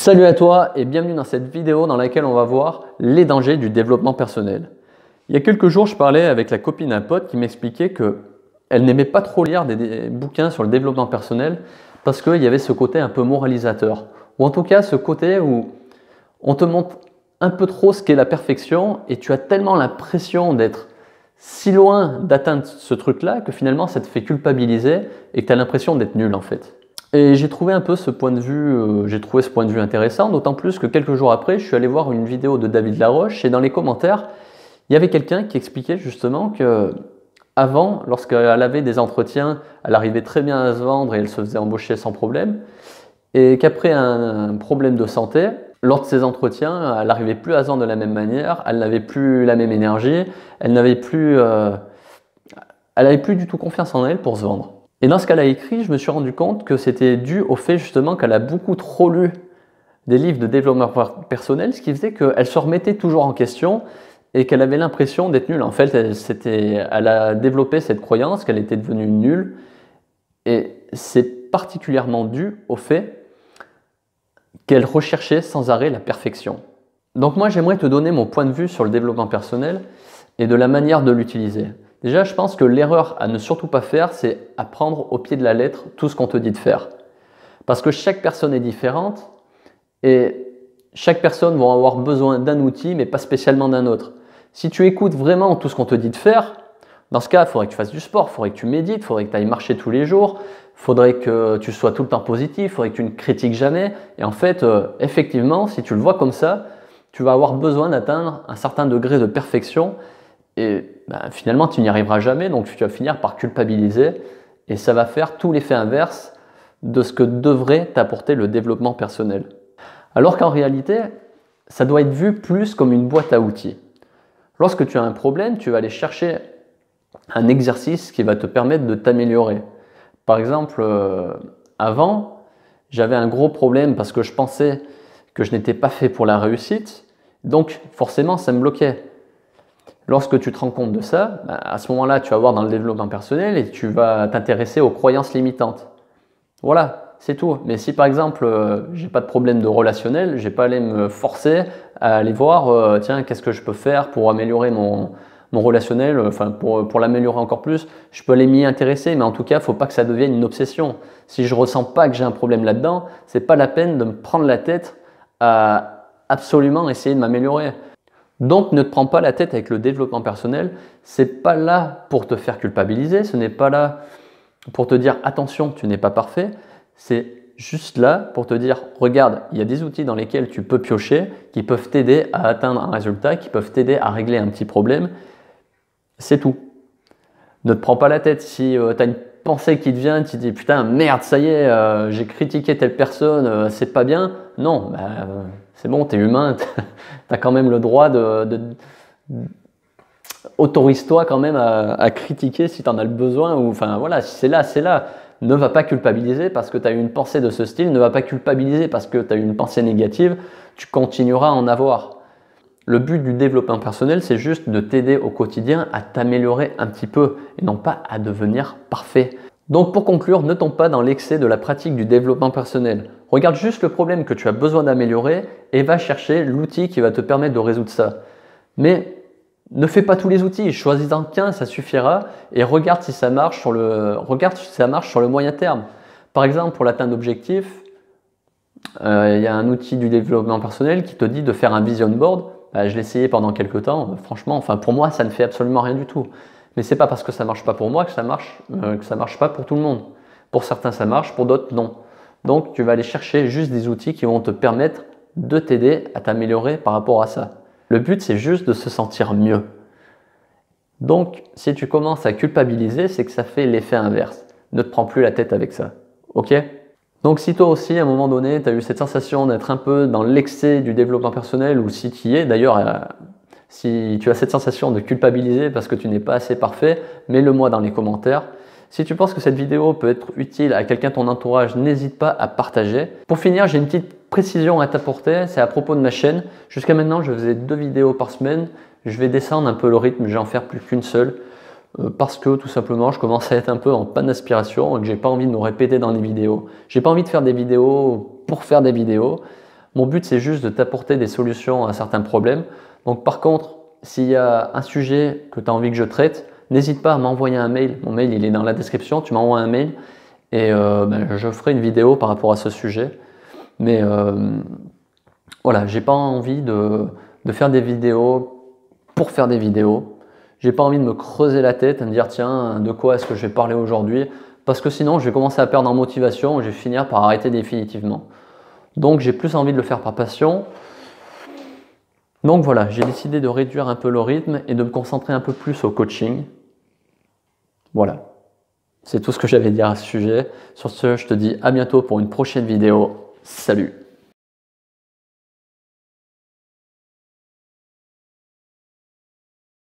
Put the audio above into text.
Salut à toi et bienvenue dans cette vidéo dans laquelle on va voir les dangers du développement personnel. Il y a quelques jours, je parlais avec la copine d'un pote qui m'expliquait qu'elle n'aimait pas trop lire des bouquins sur le développement personnel parce qu'il y avait ce côté un peu moralisateur. Ou en tout cas ce côté où on te montre un peu trop ce qu'est la perfection et tu as tellement l'impression d'être si loin d'atteindre ce truc-là que finalement ça te fait culpabiliser et que tu as l'impression d'être nul en fait. Et j'ai trouvé un peu ce point de vue, j'ai trouvé ce point de vue intéressant, d'autant plus que quelques jours après, je suis allé voir une vidéo de David Laroche et dans les commentaires, il y avait quelqu'un qui expliquait justement que avant, lorsqu'elle avait des entretiens, elle arrivait très bien à se vendre et elle se faisait embaucher sans problème, et qu'après un problème de santé, lors de ces entretiens, elle n'arrivait plus à se vendre de la même manière, elle n'avait plus la même énergie, elle n'avait plus du tout confiance en elle pour se vendre. Et dans ce qu'elle a écrit, je me suis rendu compte que c'était dû au fait justement qu'elle a beaucoup trop lu des livres de développement personnel, ce qui faisait qu'elle se remettait toujours en question et qu'elle avait l'impression d'être nulle. En fait, elle a développé cette croyance qu'elle était devenue nulle et c'est particulièrement dû au fait qu'elle recherchait sans arrêt la perfection. Donc moi, j'aimerais te donner mon point de vue sur le développement personnel et de la manière de l'utiliser. Déjà, je pense que l'erreur à ne surtout pas faire, c'est apprendre au pied de la lettre tout ce qu'on te dit de faire. Parce que chaque personne est différente et chaque personne va avoir besoin d'un outil, mais pas spécialement d'un autre. Si tu écoutes vraiment tout ce qu'on te dit de faire, dans ce cas, il faudrait que tu fasses du sport, il faudrait que tu médites, il faudrait que tu ailles marcher tous les jours, il faudrait que tu sois tout le temps positif, il faudrait que tu ne critiques jamais. Et en fait, effectivement, si tu le vois comme ça, tu vas avoir besoin d'atteindre un certain degré de perfection. Et finalement, tu n'y arriveras jamais, donc tu vas finir par culpabiliser et ça va faire tout l'effet inverse de ce que devrait t'apporter le développement personnel. Alors qu'en réalité, ça doit être vu plus comme une boîte à outils. Lorsque tu as un problème, tu vas aller chercher un exercice qui va te permettre de t'améliorer. Par exemple, avant, j'avais un gros problème parce que je pensais que je n'étais pas fait pour la réussite, donc forcément, ça me bloquait. Lorsque tu te rends compte de ça, à ce moment-là, tu vas voir dans le développement personnel et tu vas t'intéresser aux croyances limitantes. Voilà, c'est tout. Mais si par exemple, j'ai pas de problème de relationnel, j'ai pas à aller me forcer à aller voir, tiens, qu'est-ce que je peux faire pour améliorer mon relationnel, enfin pour l'améliorer encore plus, je peux aller m'y intéresser, mais en tout cas, il ne faut pas que ça devienne une obsession. Si je ressens pas que j'ai un problème là-dedans, c'est pas la peine de me prendre la tête à absolument essayer de m'améliorer. Donc ne te prends pas la tête avec le développement personnel, c'est pas là pour te faire culpabiliser, ce n'est pas là pour te dire attention, tu n'es pas parfait, c'est juste là pour te dire regarde, il y a des outils dans lesquels tu peux piocher, qui peuvent t'aider à atteindre un résultat, qui peuvent t'aider à régler un petit problème, c'est tout. Ne te prends pas la tête, si tu as une pensée qui te vient, tu te dis putain merde, ça y est, j'ai critiqué telle personne, c'est pas bien, non, c'est bon, tu es humain, tu as quand même le droit autorise-toi quand même à critiquer si tu en as le besoin, ou enfin voilà, si c'est là, c'est là. Ne va pas culpabiliser parce que tu as eu une pensée de ce style, ne va pas culpabiliser parce que tu as eu une pensée négative, tu continueras à en avoir. Le but du développement personnel, c'est juste de t'aider au quotidien à t'améliorer un petit peu et non pas à devenir parfait. Donc pour conclure, ne tombe pas dans l'excès de la pratique du développement personnel. Regarde juste le problème que tu as besoin d'améliorer et va chercher l'outil qui va te permettre de résoudre ça. Mais ne fais pas tous les outils, choisis-en qu'un, ça suffira et regarde si ça marche sur le moyen terme. Par exemple, pour l'atteinte d'objectifs, il y a un outil du développement personnel qui te dit de faire un vision board. Je l'ai essayé pendant quelques temps, franchement, pour moi, ça ne fait absolument rien du tout. Mais c'est pas parce que ça marche pas pour moi que ça marche pas pour tout le monde. Pour certains, ça marche, pour d'autres, non. Donc, tu vas aller chercher juste des outils qui vont te permettre de t'aider à t'améliorer par rapport à ça. Le but, c'est juste de se sentir mieux. Donc, si tu commences à culpabiliser, c'est que ça fait l'effet inverse. Ne te prends plus la tête avec ça. Ok ? Donc, si toi aussi, à un moment donné, tu as eu cette sensation d'être un peu dans l'excès du développement personnel, ou si tu y es, d'ailleurs, si tu as cette sensation de culpabiliser parce que tu n'es pas assez parfait, mets-le-moi dans les commentaires. Si tu penses que cette vidéo peut être utile à quelqu'un de ton entourage, n'hésite pas à partager. Pour finir, j'ai une petite précision à t'apporter, c'est à propos de ma chaîne. Jusqu'à maintenant, je faisais 2 vidéos par semaine. Je vais descendre un peu le rythme, je vais en faire plus qu'une seule. Parce que tout simplement, je commence à être un peu en panne d'inspiration et que j'ai pas envie de me répéter dans les vidéos. J'ai pas envie de faire des vidéos pour faire des vidéos. Mon but, c'est juste de t'apporter des solutions à certains problèmes. Donc par contre, s'il y a un sujet que tu as envie que je traite, n'hésite pas à m'envoyer un mail. Mon mail, il est dans la description. Tu m'envoies un mail et je ferai une vidéo par rapport à ce sujet. Mais voilà, j'ai pas envie de faire des vidéos pour faire des vidéos. J'ai pas envie de me creuser la tête et me dire tiens, de quoi est-ce que je vais parler aujourd'hui? Parce que sinon, je vais commencer à perdre en motivation et je vais finir par arrêter définitivement. Donc, j'ai plus envie de le faire par passion. Donc voilà, j'ai décidé de réduire un peu le rythme et de me concentrer un peu plus au coaching. Voilà, c'est tout ce que j'avais à dire à ce sujet. Sur ce, je te dis à bientôt pour une prochaine vidéo. Salut!